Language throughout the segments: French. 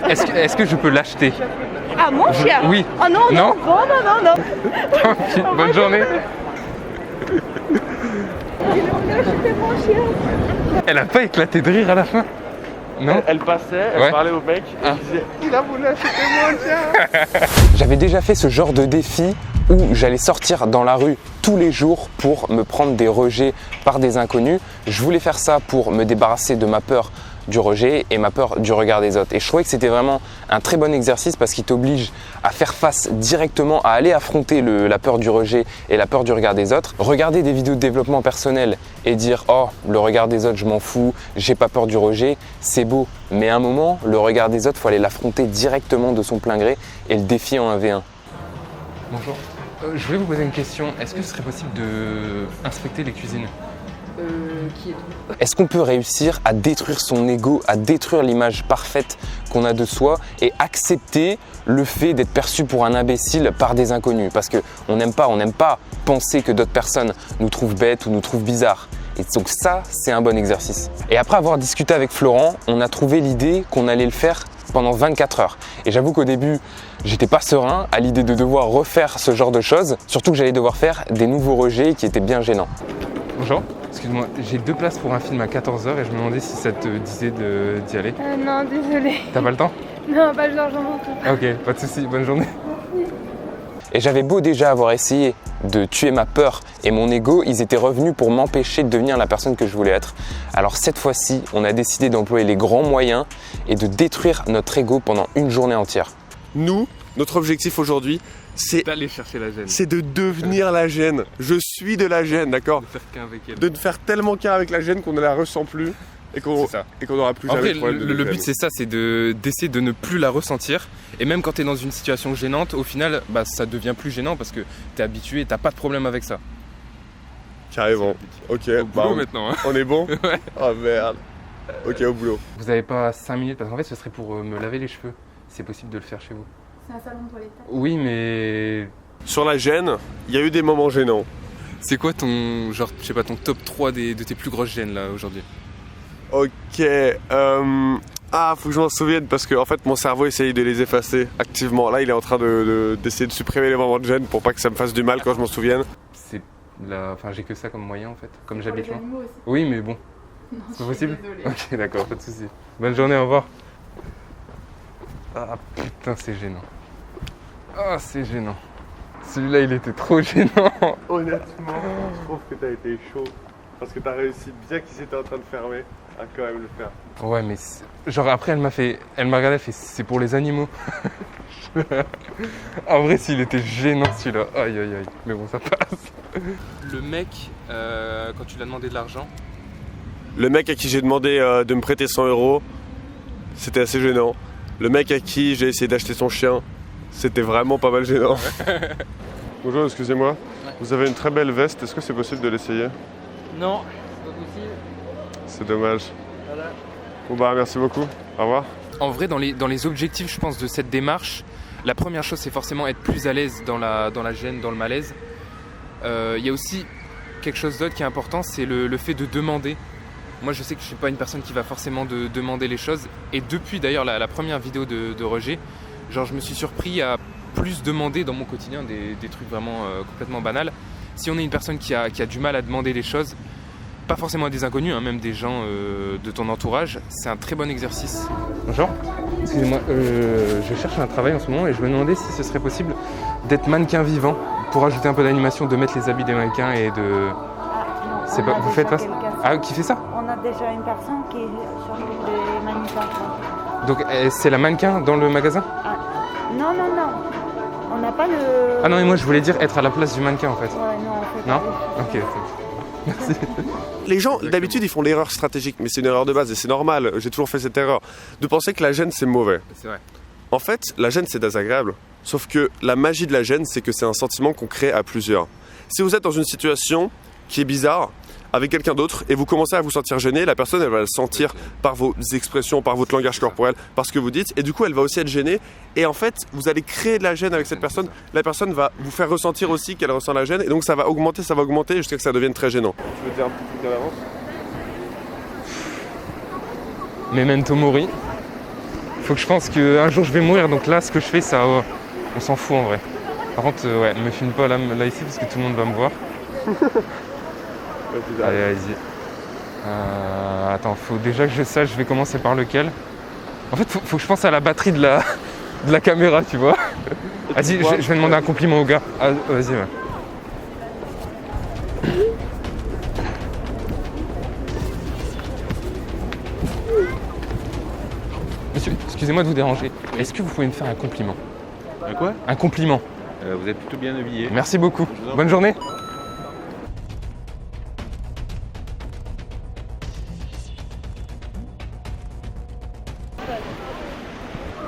Est-ce que je peux l'acheter? Ah, mon chien? Oui. Oh non, Non. non. Tant pis, bonne journée. Il voulait acheter mon chien. Elle a pas éclaté de rire à la fin? Non. Elle passait, elle Ouais. parlait au mec, et elle disait « Il a voulu acheter mon chien !» J'avais déjà fait ce genre de défi où j'allais sortir dans la rue tous les jours pour me prendre des rejets par des inconnus. Je voulais faire ça pour me débarrasser de ma peur du rejet et ma peur du regard des autres. Et je trouvais que c'était vraiment un très bon exercice parce qu'il t'oblige à faire face directement, à aller affronter la peur du rejet et la peur du regard des autres. Regarder des vidéos de développement personnel et dire « Oh, le regard des autres, je m'en fous, j'ai pas peur du rejet », c'est beau. Mais à un moment, le regard des autres, il faut aller l'affronter directement de son plein gré et le défier en 1v1. Bonjour. Je voulais vous poser une question. Est-ce que ce serait possible d'inspecter les cuisines? Qui est-vous? Est-ce qu'on peut réussir à détruire son ego, à détruire l'image parfaite qu'on a de soi et accepter le fait d'être perçu pour un imbécile par des inconnus? Parce qu'on n'aime pas penser que d'autres personnes nous trouvent bêtes ou nous trouvent bizarres. Et donc ça, c'est un bon exercice. Et après avoir discuté avec Florent, on a trouvé l'idée qu'on allait le faire pendant 24 heures. Et j'avoue qu'au début, j'étais pas serein à l'idée de devoir refaire ce genre de choses, surtout que j'allais devoir faire des nouveaux rejets qui étaient bien gênants. Bonjour. Excuse-moi, j'ai 2 places pour un film à 14h et je me demandais si ça te disait d'y aller. Non, désolé. T'as pas le temps? Non, pas le genre, j'en manque. Ok, pas de soucis, bonne journée. Et j'avais beau déjà avoir essayé de tuer ma peur et mon ego, ils étaient revenus pour m'empêcher de devenir la personne que je voulais être. Alors cette fois-ci, on a décidé d'employer les grands moyens et de détruire notre ego pendant une journée entière. Nous, notre objectif aujourd'hui, c'est D'aller chercher la gêne. de devenir la gêne. Je suis de la gêne, d'accord? De faire qu'un avec elle. De ne faire tellement qu'un avec la gêne qu'on ne la ressent plus et qu'on C'est ça. n'aura plus En jamais vrai, de problème de le gêne. but c'est ça, c'est d'essayer de ne plus la ressentir. Et même quand tu es dans une situation gênante, au final, bah, ça devient plus gênant parce que tu es habitué et tu pas de problème avec ça. Carrément. Ok, Au boulot maintenant. Hein. on est bon? Ouais. Oh merde. Ok, au boulot. Vous avez pas 5 minutes parce qu'en fait ce serait pour me laver les cheveux. C'est possible de le faire chez vous? C'est un salon de toilette. Oui, mais Sur la gêne, il y a eu des moments gênants. c'est quoi ton genre, je sais pas, ton top 3 de tes plus grosses gênes là aujourd'hui? Ok, faut que je m'en souvienne parce que en fait mon cerveau essaye de les effacer activement. Là il est en train d'essayer de supprimer les moments de gêne pour pas que ça me fasse du mal quand je m'en souvienne. C'est enfin j'ai que ça comme moyen en fait, comme j'habite loin. Aussi. Oui, mais bon, Non, c'est pas possible? Désolée. Ok, d'accord, pas de soucis. Bonne journée, au revoir. Ah putain, c'est gênant. Ah, c'est gênant. Celui-là, il était trop gênant. Honnêtement, je trouve que t'as été chaud parce que t'as réussi bien qu'il s'était en train de fermer à quand même le faire. Ouais, mais genre après, elle m'a regardé, elle fait c'est pour les animaux. En vrai, s'il était gênant celui-là. Aïe, aïe, aïe. Mais bon, ça passe. Le mec, quand tu lui as demandé de l'argent. Le mec à qui j'ai demandé de me prêter 100 €, c'était assez gênant. Le mec à qui j'ai essayé d'acheter son chien, c'était vraiment pas mal gênant. Bonjour, excusez-moi. Ouais. Vous avez une très belle veste, est-ce que c'est possible de l'essayer? Non, c'est pas possible. C'est dommage. Voilà. Bon bah merci beaucoup, au revoir. En vrai, dans les objectifs, je pense, de cette démarche, la première chose, c'est forcément être plus à l'aise dans la gêne, dans le malaise. Il y a aussi quelque chose d'autre qui est important, c'est le fait de demander. Moi, je sais que je ne suis pas une personne qui va forcément demander les choses. Et depuis, d'ailleurs, la première vidéo de rejet, genre, je me suis surpris à plus demander dans mon quotidien des trucs vraiment complètement banals. Si on est une personne qui a du mal à demander les choses, pas forcément à des inconnus, hein, même des gens de ton entourage, c'est un très bon exercice. Bonjour, excusez-moi, je cherche un travail en ce moment et je me demandais si ce serait possible d'être mannequin vivant pour ajouter un peu d'animation, de mettre les habits des mannequins et de... C'est pas... Vous faites pas ça? Ah, qui fait ça? On a déjà une personne qui s'occupe des manifestations. Donc c'est la mannequin dans le magasin? Non. On n'a pas le... Ah non, mais moi je voulais dire être à la place du mannequin en fait. Ouais, non, on fait Non? pas. Ok. Merci. Les gens, d'habitude, ils font l'erreur stratégique, mais c'est une erreur de base et c'est normal. J'ai toujours fait cette erreur. De penser que la gêne, c'est mauvais. C'est vrai. En fait, la gêne, c'est désagréable. Sauf que la magie de la gêne, c'est que c'est un sentiment qu'on crée à plusieurs. Si vous êtes dans une situation qui est bizarre, avec quelqu'un d'autre, et vous commencez à vous sentir gêné, la personne, elle va le sentir par vos expressions, par votre langage corporel, par ce que vous dites, et du coup, elle va aussi être gênée. Et en fait, vous allez créer de la gêne avec cette personne. La personne va vous faire ressentir aussi qu'elle ressent la gêne, et donc ça va augmenter jusqu'à que ça devienne très gênant. Tu veux dire un petit truc à l'avance? Memento mori. faut que je pense qu'un jour je vais mourir, donc là ce que je fais ça, on s'en fout en vrai. Par contre, ouais, me filme pas là ici parce que tout le monde va me voir. Allez, vas-y. Attends, faut déjà que je sache, je vais commencer par lequel. En fait, faut que je pense à la batterie de la caméra, tu vois. Vas-y, je vais demander un compliment au gars. Ah, vas-y, ouais. Monsieur, excusez-moi de vous déranger. Est-ce que vous pouvez me faire un compliment? Un quoi? Un compliment. Vous êtes plutôt bien habillé. Merci beaucoup. Bonne journée.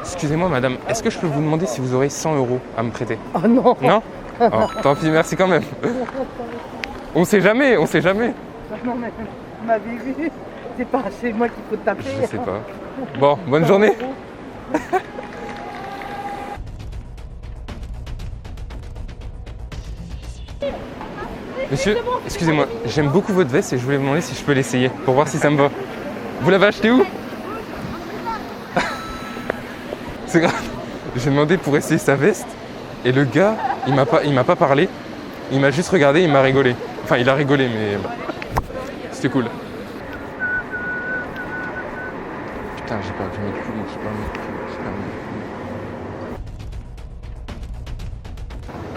Excusez-moi madame, est-ce que je peux vous demander si vous aurez 100 € à me prêter? Oh non. Non? Oh, tant pis, merci quand même. On sait jamais, on sait jamais. Non, mais vous m'avez vu. C'est pas chez moi qu'il faut taper. Je sais pas. Bon, bonne journée. Monsieur, excusez-moi, j'aime beaucoup votre veste et je voulais vous demander si je peux l'essayer pour voir si ça me va. Vous l'avez acheté où? C'est grave. J'ai demandé pour essayer sa veste et le gars, il m'a pas parlé. Il m'a juste regardé, il m'a rigolé. Enfin, il a rigolé, mais c'était cool. Putain, j'ai perdu mes couilles, j'ai perdu mes couilles.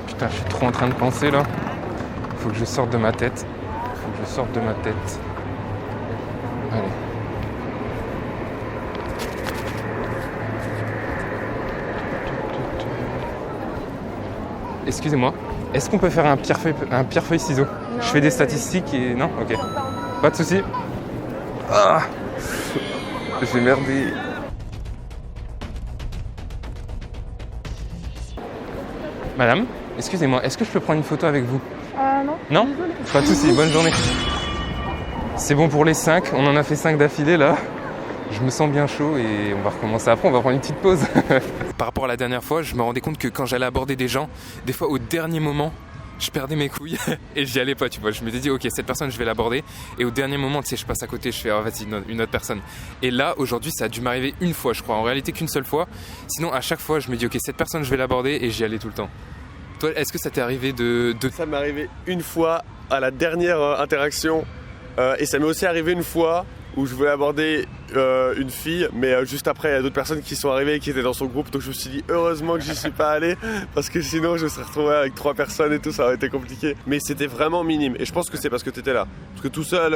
Putain, je suis trop en train de penser là. Faut que je sorte de ma tête. Allez. Excusez-moi, est-ce qu'on peut faire un pierre-feuille-ciseaux? Je fais des statistiques et... Non? Ok. Pas de soucis. Ah, j'ai merdé. Madame, excusez-moi, est-ce que je peux prendre une photo avec vous? Non. Non? Pas de soucis, bonne journée. C'est bon pour les 5, on en a fait 5 d'affilée là. Je me sens bien chaud et on va recommencer après, on va prendre une petite pause. Par rapport à la dernière fois, je me rendais compte que quand j'allais aborder des gens, des fois au dernier moment, je perdais mes couilles et j'y allais pas, tu vois. Je m'étais dit, ok, cette personne, je vais l'aborder. Et au dernier moment, tu sais, je passe à côté, je fais, oh, vas-y, une autre personne. Et là, aujourd'hui, ça a dû m'arriver une fois, je crois. En réalité, qu'une seule fois. Sinon, à chaque fois, je me dis, ok, cette personne, je vais l'aborder et j'y allais tout le temps. Toi, est-ce que ça t'est arrivé de... Ça m'est arrivé une fois à la dernière interaction et ça m'est aussi arrivé une fois où je voulais aborder une fille, mais juste après il y a d'autres personnes qui sont arrivées et qui étaient dans son groupe, donc je me suis dit heureusement que j'y suis pas allé parce que sinon je me serais retrouvé avec 3 personnes et tout, ça aurait été compliqué. Mais c'était vraiment minime et je pense que c'est parce que t'étais là, parce que tout seul...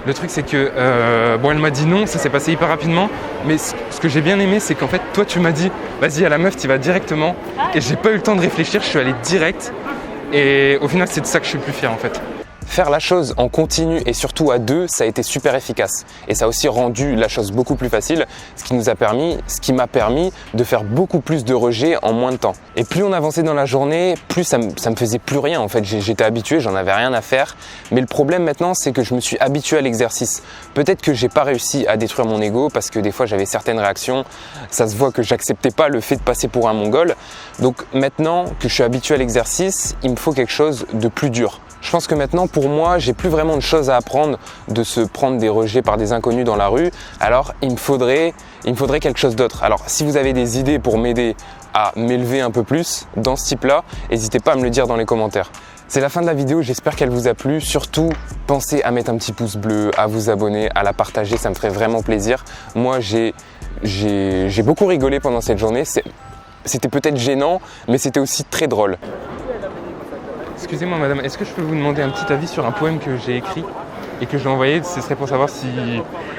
Le truc c'est que, bon elle m'a dit non, ça s'est passé hyper rapidement, mais ce que j'ai bien aimé c'est qu'en fait toi tu m'as dit vas-y à la meuf tu vas directement et j'ai pas eu le temps de réfléchir, je suis allé direct et au final c'est de ça que je suis le plus fier en fait. Faire la chose en continu et surtout à deux, ça a été super efficace. Et ça a aussi rendu la chose beaucoup plus facile, ce qui m'a permis de faire beaucoup plus de rejets en moins de temps. Et plus on avançait dans la journée, plus ça me faisait plus rien en fait. J'étais habitué, j'en avais rien à faire. Mais le problème maintenant, c'est que je me suis habitué à l'exercice. Peut-être que j'ai pas réussi à détruire mon ego parce que des fois j'avais certaines réactions. Ça se voit que j'acceptais pas le fait de passer pour un mongol. Donc maintenant que je suis habitué à l'exercice, il me faut quelque chose de plus dur. Je pense que maintenant, pour moi, j'ai plus vraiment de choses à apprendre de se prendre des rejets par des inconnus dans la rue. Alors, il me faudrait quelque chose d'autre. Alors, si vous avez des idées pour m'aider à m'élever un peu plus dans ce type-là, n'hésitez pas à me le dire dans les commentaires. C'est la fin de la vidéo, j'espère qu'elle vous a plu. Surtout, pensez à mettre un petit pouce bleu, à vous abonner, à la partager, ça me ferait vraiment plaisir. Moi, j'ai beaucoup rigolé pendant cette journée. C'était peut-être gênant, mais c'était aussi très drôle. Excusez-moi madame, est-ce que je peux vous demander un petit avis sur un poème que j'ai écrit et que je l'ai envoyé? Ce serait pour savoir si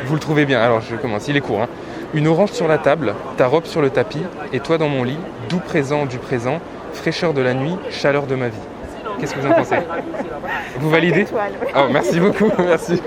vous le trouvez bien. Alors je commence, il est court. Une orange sur la table, ta robe sur le tapis et toi dans mon lit, doux présent du présent, fraîcheur de la nuit, chaleur de ma vie. Qu'est-ce que vous en pensez? Vous validez? Oh, merci beaucoup, merci.